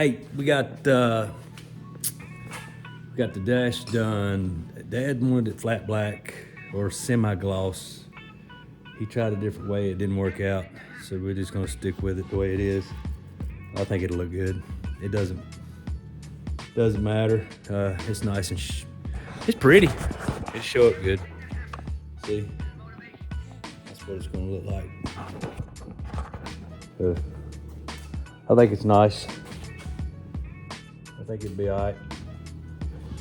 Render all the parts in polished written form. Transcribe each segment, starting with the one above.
Hey, we got the dash done. Dad wanted it flat black or semi-gloss. He tried a different way, it didn't work out, so we're just gonna stick with it the way it is. I think it'll look good. It doesn't matter. It's nice and it's pretty. It show up good. See, that's what it's gonna look like. I think it's nice. I think it'd be all right.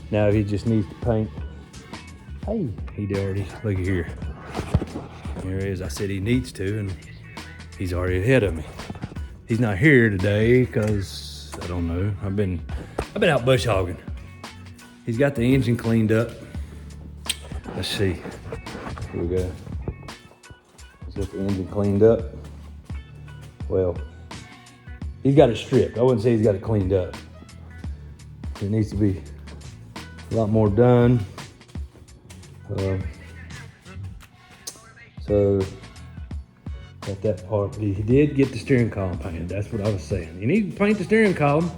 Now he just needs to paint. Hey, he already, look at here. Here he is. I said he needs to, and he's already ahead of me. He's not here today because I don't know. I've been out bush hogging. He's got the engine cleaned up. Let's see. Here we go. He's got the engine cleaned up. Well, he's got it stripped. I wouldn't say he's got it cleaned up. It needs to be a lot more done. So got that part. He did get the steering column painted. That's what I was saying. You need to paint the steering column.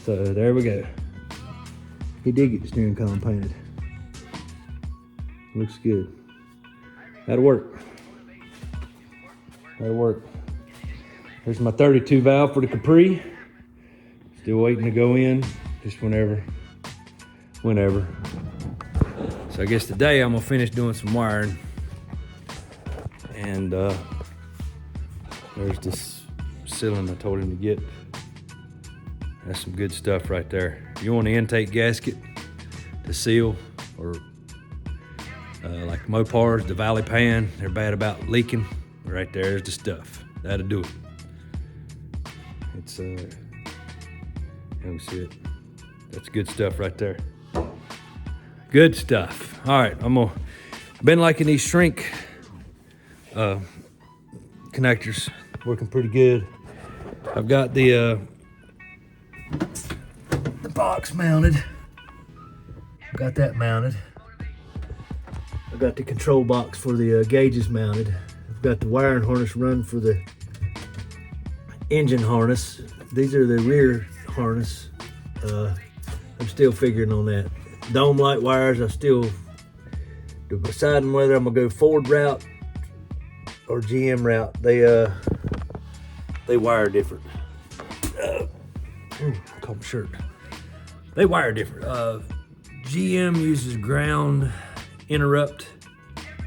So there we go. He did get the steering column painted. Looks good. That'll work. That'll work. There's my 32 valve for the Capri. Still waiting to go in, just whenever. So I guess today I'm gonna finish doing some wiring. And there's this sealant I told him to get. That's some good stuff right there. You want an intake gasket to seal, or like Mopars, the Valley Pan, they're bad about leaking. Right there's the stuff. That'll do it. It's you can see it. That's good stuff right there. Good stuff. All right, I've been liking these shrink connectors, working pretty good. I've got the box mounted. I've got that mounted. I've got the control box for the gauges mounted. I've got the wiring harness run for the engine harness. These are the rear harness. I'm still figuring on that. Dome light wires, I still deciding whether I'm gonna go Ford route or GM route. They wire different. Call my shirt. They wire different. GM uses ground interrupt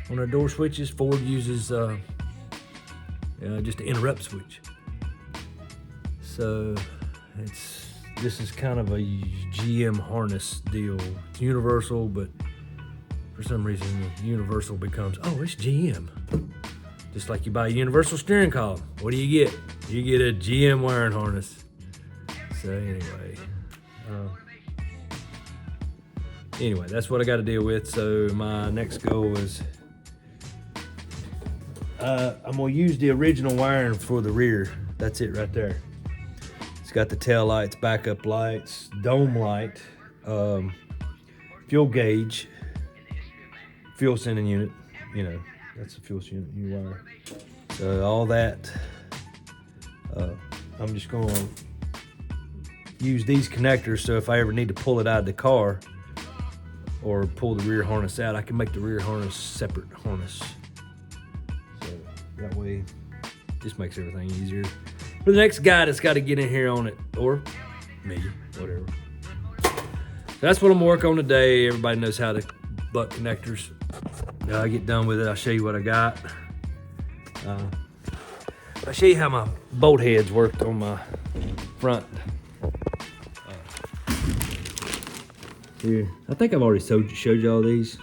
on their door switches. Ford uses just an interrupt switch. So this is kind of a GM harness deal. It's universal, but for some reason universal becomes, oh, it's GM. Just like you buy a universal steering column. What do you get? You get a GM wiring harness. So anyway, that's what I got to deal with. So my next goal is I'm gonna use the original wiring for the rear. That's it right there. It's got the tail lights, backup lights, dome light, fuel gauge, fuel sending unit. You know, that's the fuel unit you wire. So all that, I'm just gonna use these connectors, so if I ever need to pull it out of the car or pull the rear harness out, I can make the rear harness separate harness. So that way, just makes everything easier for the next guy that's got to get in here on it, or me, whatever. So that's what I'm gonna work on today. Everybody knows how to butt connectors. I get done with it, I'll show you what I got. I'll show you how my bolt heads worked on my front. Here, I think I've already showed you all these.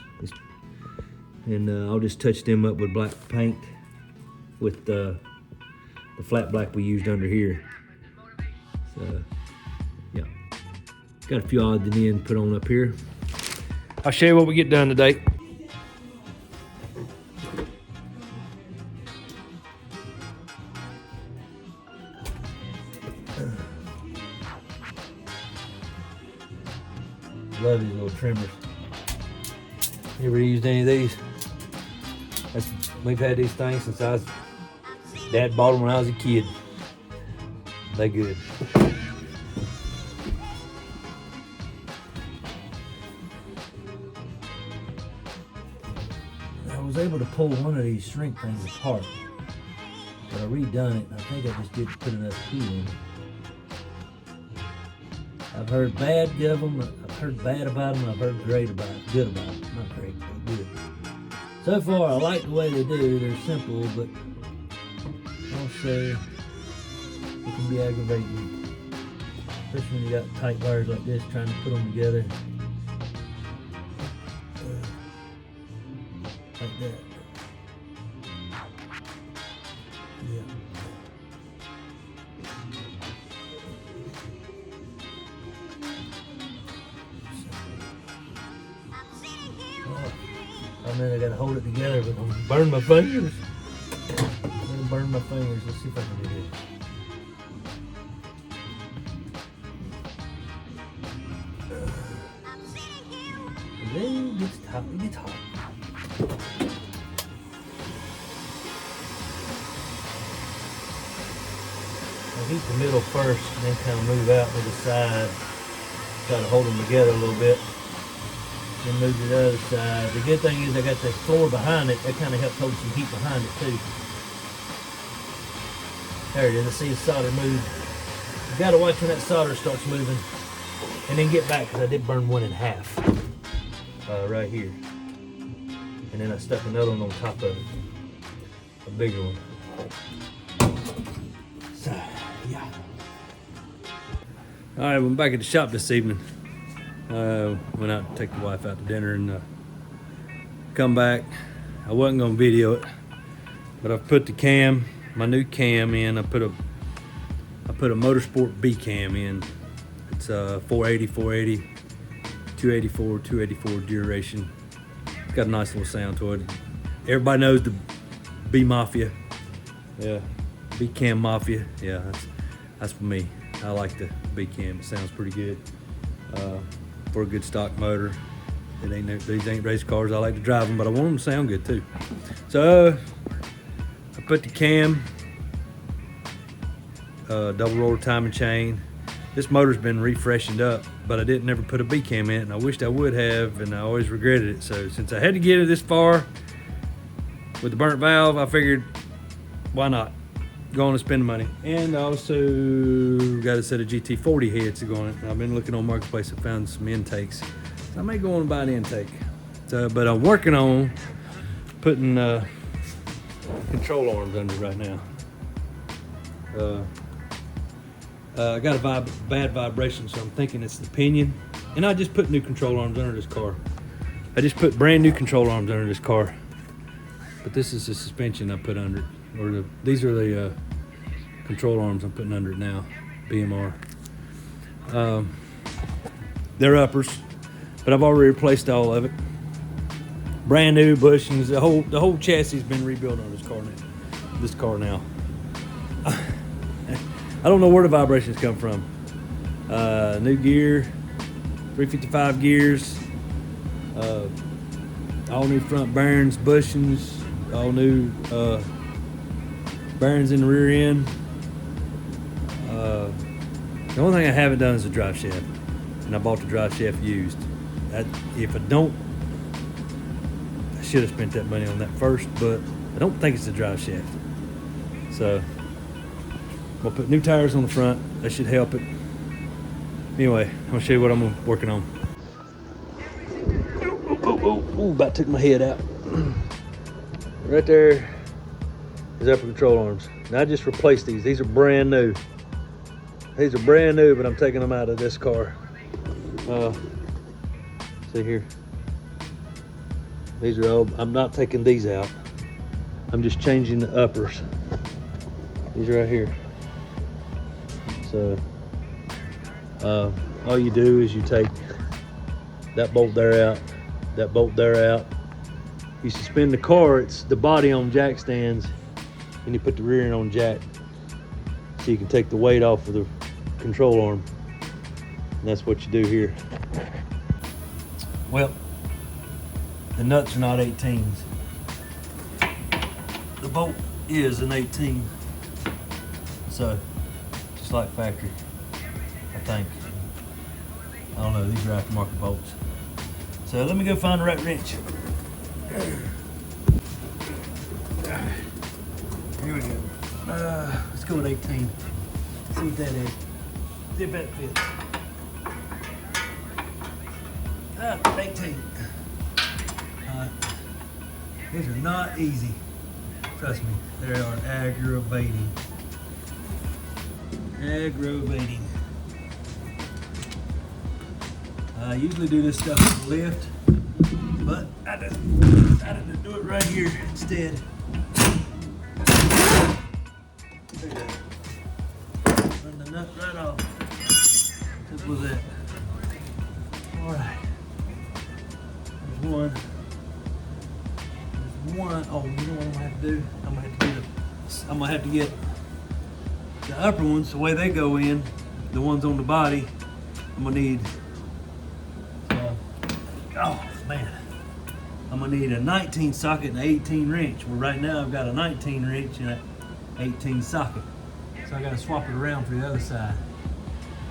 And I'll just touch them up with black paint with the flat black we used under here. So, yeah. Got a few odds and ends put on up here. I'll show you what we get done today. Love these little trimmers. You ever used any of these? We've had these things since Dad bought them when I was a kid. They good. was able to pull one of these shrink things apart, but I redone it, and I think I just didn't put enough heat in it. I've heard bad of them, I've heard bad about them, I've heard great about it, good about it. Not great, but good. So far, I like the way they do. They're simple, but also it can be aggravating, especially when you got tight wires like this trying to put them together. Like that. Yeah. I mean, I gotta hold it together, but I'm gonna burn my fingers. I'm gonna burn my fingers. Let's see if I can do this. And then it gets hot. It gets hot. I'll heat the middle first, and then kind of move out to the side. Try to hold them together a little bit. Then move to the other side. The good thing is I got the floor behind it. That kind of helps hold some heat behind it too. There it is. I see the solder move. You got to watch when that solder starts moving, and then get back, because I did burn one in half right here, and then I stuck another one on top of it, a bigger one. So yeah. All right, we're back at the shop this evening. Went out to take the wife out to dinner and come back. I wasn't gonna video it, but I've put the cam, my new cam in. I put a Motorsport B cam in. It's 480, 284 duration. It's got a nice little sound to it. Everybody knows the B Mafia. Yeah, B Cam Mafia. Yeah, that's for me. I like the B Cam. It sounds pretty good. For a good stock motor. These ain't race cars. I like to drive them, but I want them to sound good too. So I put the cam, double roller timing chain. This motor's been refreshened up, but I didn't ever put a B cam in it, and I wished I would have, and I always regretted it. So since I had to get it this far with the burnt valve, I figured, why not? Go on and spend the money. And I also got a set of GT40 heads to go on it. I've been looking on Marketplace and found some intakes. So I may go on and buy an intake. So, but I'm working on putting control arms under right now. I got a bad vibration, so I'm thinking it's the pinion. And I just put new control arms under this car. I just put brand new control arms under this car. But this is the suspension I put under it. These are the control arms I'm putting under it now, BMR. They're uppers, but I've already replaced all of it. Brand new bushings. The whole chassis has been rebuilt on this car now. I don't know where the vibrations come from. New gear, 355 gears, all new front bearings, bushings, all new bearings in the rear end. The only thing I haven't done is the drive shaft, and I bought the drive shaft used. If I don't, I should have spent that money on that first, but I don't think it's the drive shaft. So I'm gonna put new tires on the front. That should help it. Anyway, I'm gonna show you what I'm working on. Oh, about took my head out. Right there is upper control arms. Now I just replaced these. These are brand new. These are brand new, but I'm taking them out of this car. See here. These are old. I'm not taking these out. I'm just changing the uppers. These are right here. So all you do is you take that bolt there out, that bolt there out. You suspend the car, it's the body on jack stands, and you put the rear end on jack, so you can take the weight off of the control arm. And that's what you do here. Well, the nuts are not 18s. The bolt is an 18. So, just like factory, I think. I don't know, these are aftermarket bolts. So let me go find the right wrench. Here we go. Let's go with 18. See what that is. See if that fits. 18. These are not easy. Trust me, they are aggravating. Aggravating. I usually do this stuff with the lift, but I decided to do it right here instead. There you go. Run the nut right off. Simple as that. All right. There's one. There's one. Oh, you know what I'm gonna have to do? I'm gonna have to get the upper ones, the way they go in, the ones on the body. I'm gonna need. Oh man, I'm gonna need a 19 socket and an 18 wrench. Well, right now I've got a 19 wrench and an 18 socket, so I gotta swap it around for the other side.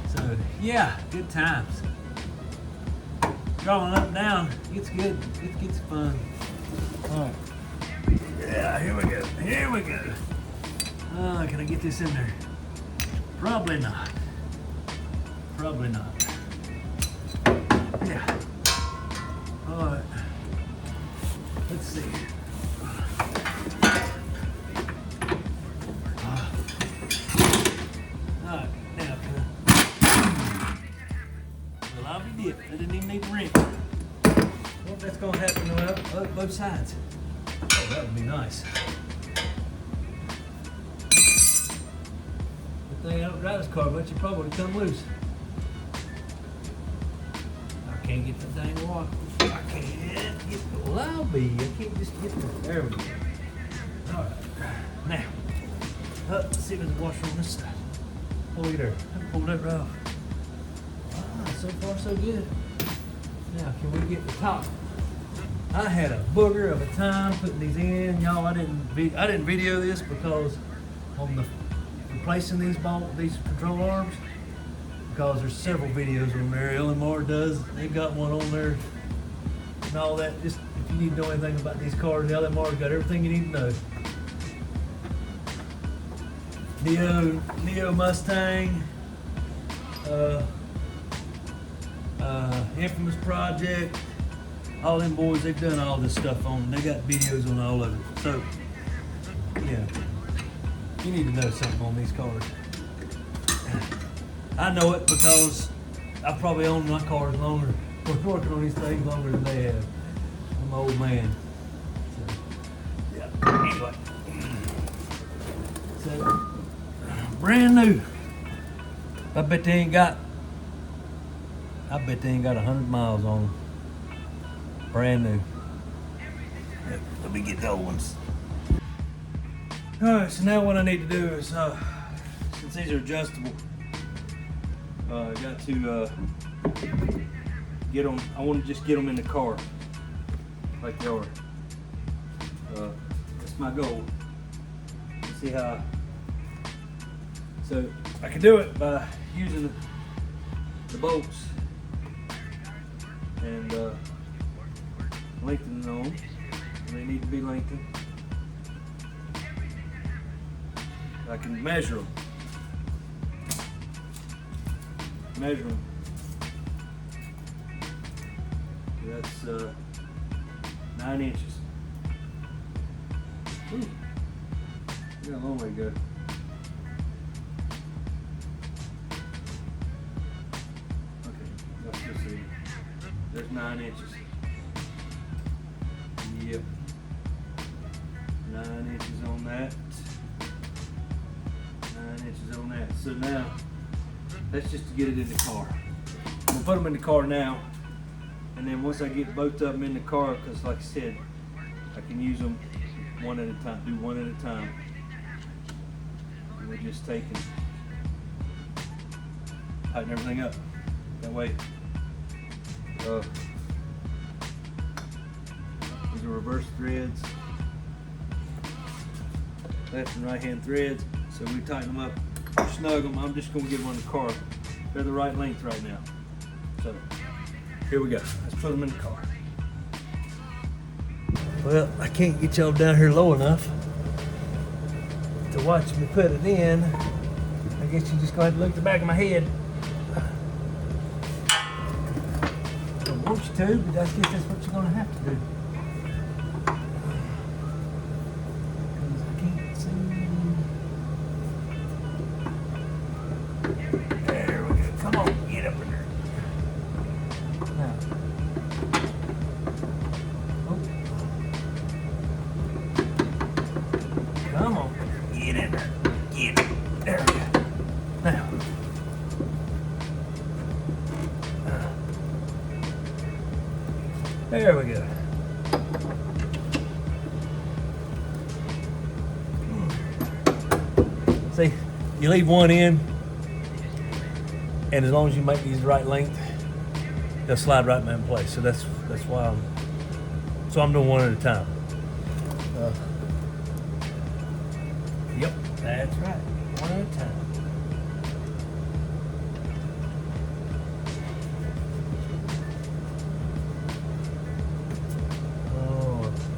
So yeah, good times. Drawing up and down, it's good. It gets fun. All right. Yeah, here we go. Here we go. Can I get this in there? Probably not. Probably not. Yeah. All right. Let's see. All right. Now, well, I'll be dipped. I didn't even need to wrench. Well, that's gonna happen on both sides. Oh, that would be nice. The thing I don't drive this car, but you probably come loose. I can't get the dang water. I can't get the lobby. I can't just get the. There we go. All right. Now, let's see if there's a washer on this side. Oh, look at there. I pulled that right off. So far, so good. Now, can we get the top? I had a booger of a time putting these in, y'all. I didn't video this because on the replacing these control arms, because there's several videos on there. LMR does. They got one on there and all that. Just if you need to know anything about these cars, LMR's got everything you need to know. Neo Mustang, Infamous Project. All them boys, they've done all this stuff on. They got videos on all of it. So, yeah, you need to know something on these cars. I know it because I probably owned my cars longer, been working on these things longer than they have. I'm an old man. So, yeah. Anyway, so brand new. I bet they ain't got 100 miles on them. Brand new. Let me get the old ones. Alright, so now what I need to do is, since these are adjustable, I got to get them, I want to just get them in the car, like they are. That's my goal. Let's see how, so I can do it by using the bolts and lengthening them. They need to be lengthened. I can measure them. That's 9 inches. Ooh. We got a long way to go. Okay, let's just see. There's 9 inches. Yep. 9 inches on that. 9 inches on that. So now, that's just to get it in the car. I'm gonna put them in the car now, and then once I get both of them in the car, because like I said, I can use them one at a time, do one at a time. And we're just taking, tighten everything up. That way, these are reverse threads, left and right hand threads. So we tighten them up, snug them. I'm just gonna get them on the car. They're the right length right now. So here we go. Let's put them in the car. Well, I can't get y'all down here low enough. to watch me put it in. I guess you just gonna have to look at the back of my head. I want you to, but I guess that's what you're gonna have to do. Because I can't see. There we go. Come on, get up in there. Now. Oh. Come on, get in there. Get it. There we go. Now. There we go. See, you leave one in, and as long as you make these the right length, they'll slide right in place. So that's why I'm doing one at a time. Yep, that's right. One at a time.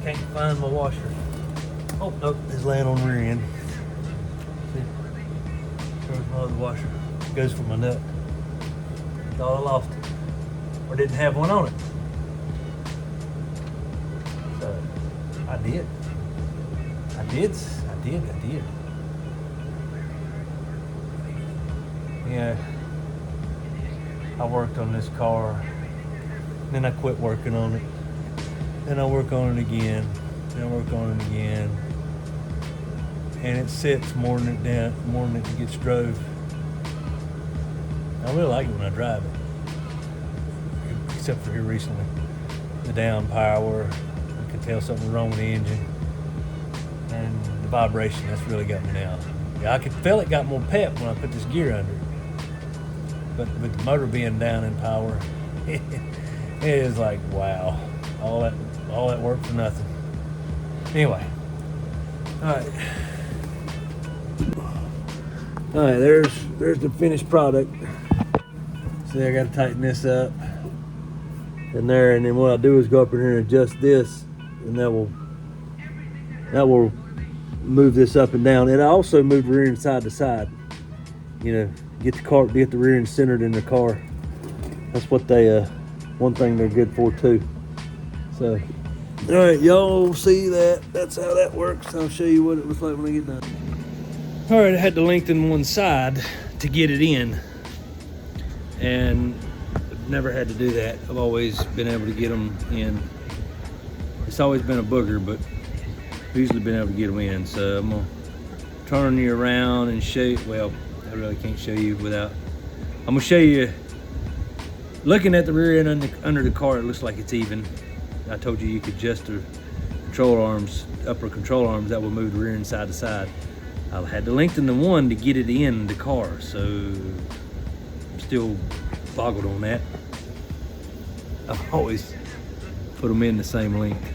Can't find my washer. Oh, nope, it's laying on the rear end. See? There's my other washer. It goes for my nut. Thought I lost it. Or didn't have one on it. So, I did. Yeah. I worked on this car. Then I quit working on it. Then I work on it again. Then I work on it again. And it sits more than it gets drove. I really like it when I drive it. Except for here recently. The down power. I could tell something was wrong with the engine. And the vibration, that's really got me now. Yeah, I could feel it got more pep when I put this gear under it. But with the motor being down in power, it is like, wow. All that work for nothing. Anyway. Alright, there's the finished product. See, I gotta tighten this up. And there, and then what I'll do is go up in here and adjust this, and that will move this up and down. And I also move the rear end side to side. You know, get the rear end centered in the car. That's what they one thing they're good for too. So, all right, y'all see that. That's how that works. I'll show you what it looks like when I get done. All right, I had to lengthen one side to get it in. And I've never had to do that. I've always been able to get them in. It's always been a booger, but I've usually been able to get them in. So I'm gonna turn you around and show you. Well, I really can't show you without. I'm gonna show you, looking at the rear end under the car, it looks like it's even. I told you could adjust the control arms, upper control arms, that will move the rear end side to side. I had to lengthen the one to get it in the car, so I'm still boggled on that. I've always put them in the same length.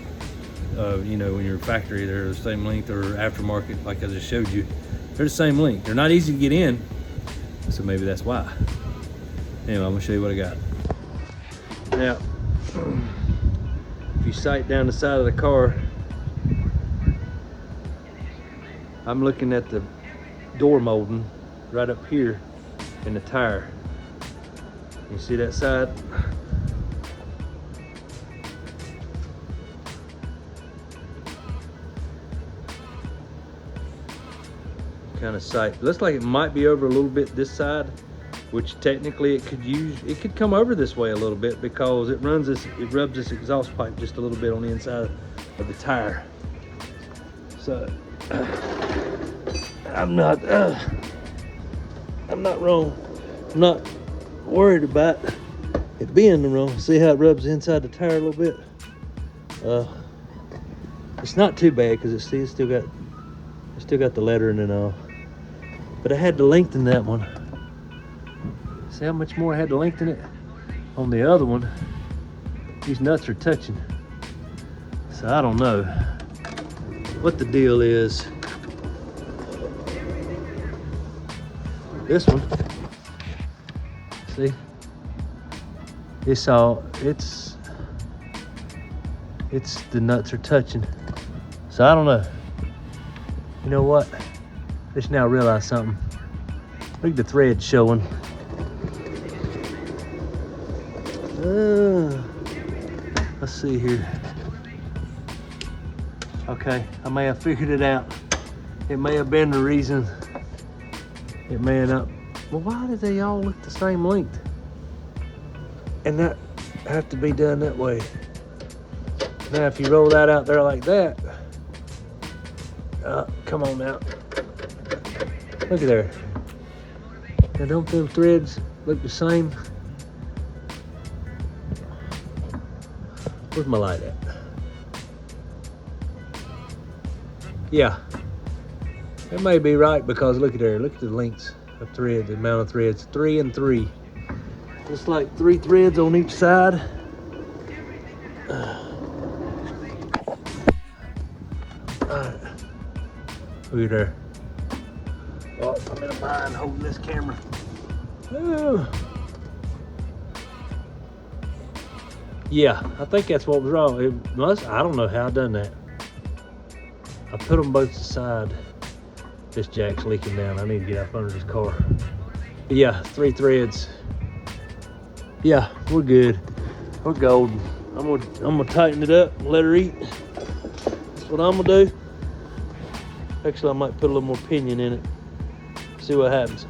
You know, when you're factory, they're the same length, or aftermarket, like I just showed you, they're the same length. They're not easy to get in, so maybe that's why. Anyway, I'm gonna show you what I got. Now, if you sight down the side of the car, I'm looking at the door molding right up here in the tire. You see that side? Kind of sight. Looks like it might be over a little bit this side, which technically it could come over this way a little bit, because it rubs this exhaust pipe just a little bit on the inside of the tire. So I'm not wrong. I'm not worried about it being wrong. See how it rubs inside the tire a little bit? It's not too bad, because it's still got the lettering and all. But I had to lengthen that one. See how much more I had to lengthen it? On the other one, these nuts are touching. So I don't know what the deal is. This one, see, it's the nuts are touching. So I don't know. You know what? Just now realized something. Look at the thread showing. Let's see here. Okay, I may have figured it out. It may have been the reason. It may have not. Well, why do they all look the same length? And that have to be done that way. Now, if you roll that out there like that, come on now. Look at there. Now, don't them threads look the same? Where's my light at? Yeah, it may be right because look at there. Look at the lengths of thread, the amount of threads. 3 and 3. Just like 3 threads on each side. Alright. Look at there. Oh, I'm in a bind holding this camera. Ooh. Yeah, I think that's what was wrong. It must, I don't know how I done that. I put them both aside. This jack's leaking down. I need to get up under this car. But yeah, 3 threads. Yeah, we're good. We're golden. I'm gonna tighten it up and let her eat. That's what I'm gonna do. Actually, I might put a little more pinion in it. See what happens.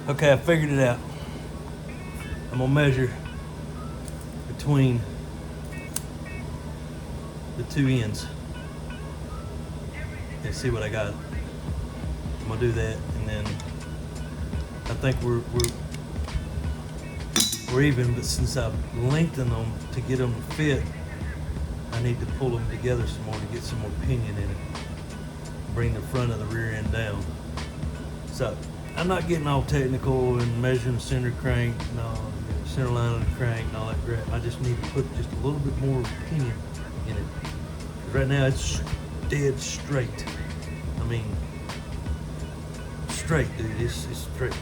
Okay, I figured it out. I'm gonna measure between the 2 ends and see what I got. I'm gonna do that, and then I think we're even, but since I've lengthened them to get them to fit, I need to pull them together some more to get some more pinion in it. Bring the front of the rear end down. So I'm not getting all technical and measuring the center crank, no, center line of the crank and all that crap. I just need to put just a little bit more pinion in it. Right now it's dead straight. I mean, straight, dude. It's straight.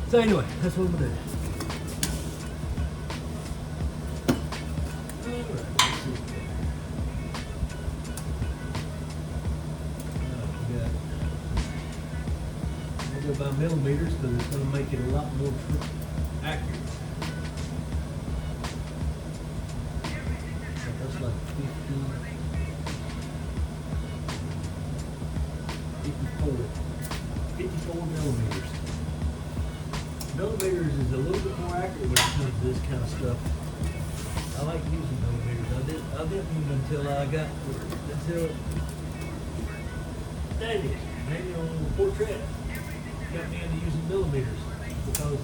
So anyway, that's what I'm gonna do. By millimeters because it's going to make it a lot more accurate. So that's like 54 millimeters. Millimeters is a little bit more accurate when it comes to this kind of stuff. I like using millimeters. I didn't even until that is maybe on the portrait. Got me into using millimeters because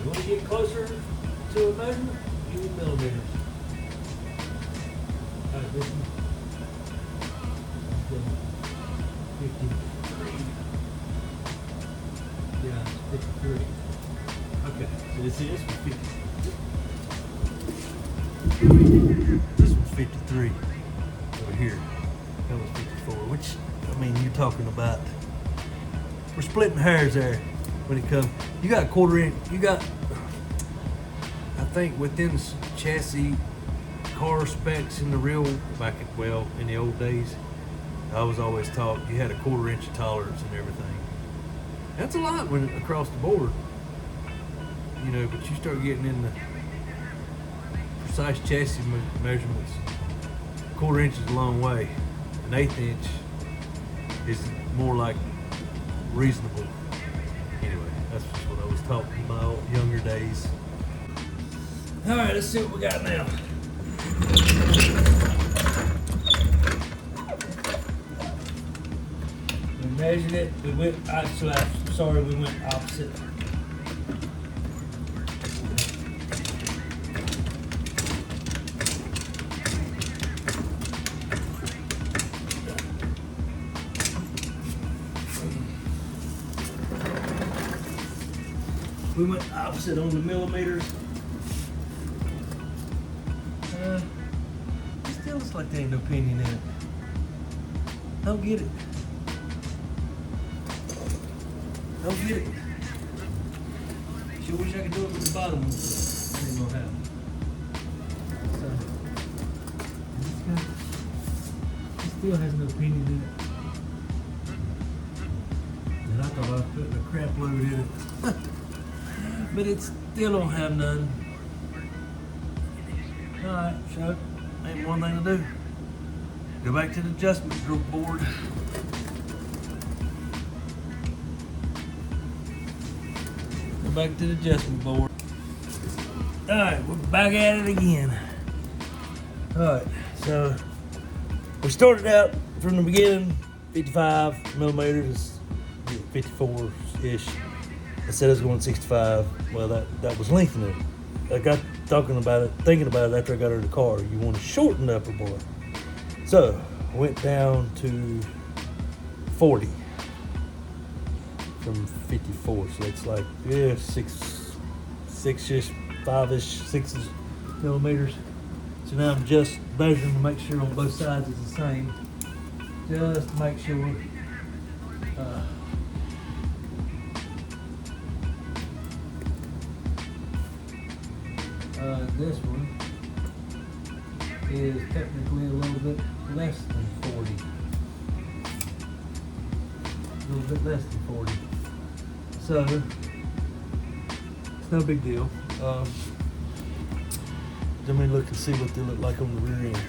you want to get closer to a measurement, you need millimeters. Alright, this one is 53. Yeah, it's 53. Okay, so this one's 50. This one's 53 over here. That was 54, which, I mean, you're talking about. We're splitting hairs there when it comes. You got a 1/4 inch. You got, I think, within the chassis car specs in the real back at, well, in the old days, I was always taught you had a 1/4 inch of tolerance and everything. That's a lot when across the board, you know. But you start getting in the precise chassis measurements. 1/4 inch is a long way. An 1/8 inch is more like reasonable. Anyway, that's just what I was taught in my younger days. All right, let's see what we got now. We measured it. We went. Sorry, we went opposite. We went opposite on the millimeters. It still looks like there ain't no pinion in it. Don't get it. Don't get it. Sure wish I could do it with the bottom one, but it ain't gonna happen. So, it still has no pinion in it. thought I was putting a crap load in it. But it still don't have none. Alright, so ain't one thing to do. Go back to the adjustment group board. Go back to the adjustment board. Alright, we're back at it again. Alright, so we started out from the beginning, 55 millimeters, 54-ish. I said I was going 65. Well, that was lengthening. I got thinking about it after I got out of the car. You want to shorten the upper bar. So I went down to 40 from 54. So it's like, yeah, six-ish, 5-ish, 6 millimeters. So now I'm just measuring to make sure on both sides it's the same. Just to make sure. This one is technically a little bit less than 40. A little bit less than 40. So, it's no big deal. Let me look and see what they look like on the rear end.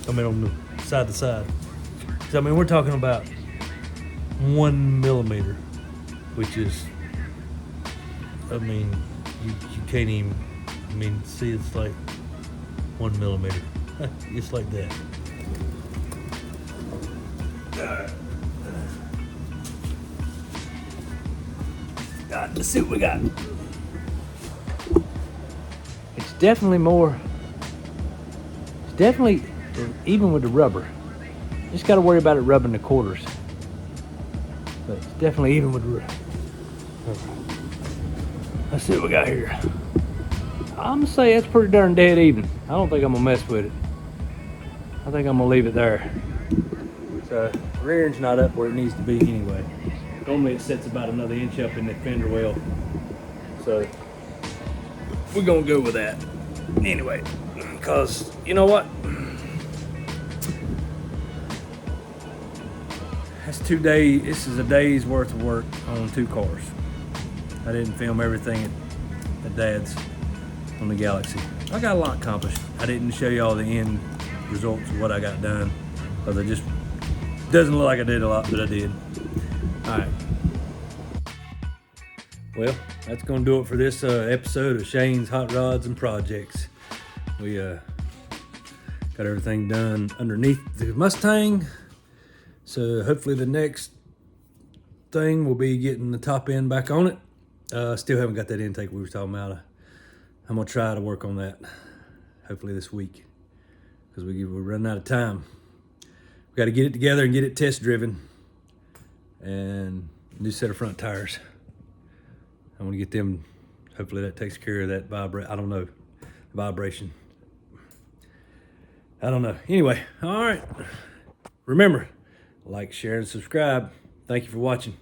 I mean, on the side to side. So, I mean, we're talking about 1 millimeter, which is, I mean, you can't even, I mean, see, it's like 1 millimeter. It's like that. Let's see what we got. It's definitely more. It's definitely even with the rubber. Just got to worry about it rubbing the quarters. But it's definitely even with the rubber. Let's see what we got here. I'm gonna say that's pretty darn dead even. I don't think I'm gonna mess with it. I think I'm gonna leave it there. So rear end's not up where it needs to be anyway. Normally it sets about another inch up in the fender well. So we're gonna go with that anyway, because you know what? That's 2 days. This is a day's worth of work on 2 cars. I didn't film everything at Dad's on the Galaxy. I got a lot accomplished. I didn't show you all the end results of what I got done, because it just doesn't look like I did a lot, but I did. All right. Well, that's gonna do it for this episode of Shane's Hot Rods and Projects. We got everything done underneath the Mustang. So hopefully the next thing will be getting the top end back on it. Still haven't got that intake we were talking about. I'm gonna try to work on that, hopefully this week, because we're running out of time. We got to get it together and get it test driven, and new set of front tires. I want to get them. Hopefully that takes care of that vibration. I don't know, vibration. I don't know. Anyway, all right. Remember, like, share, and subscribe. Thank you for watching.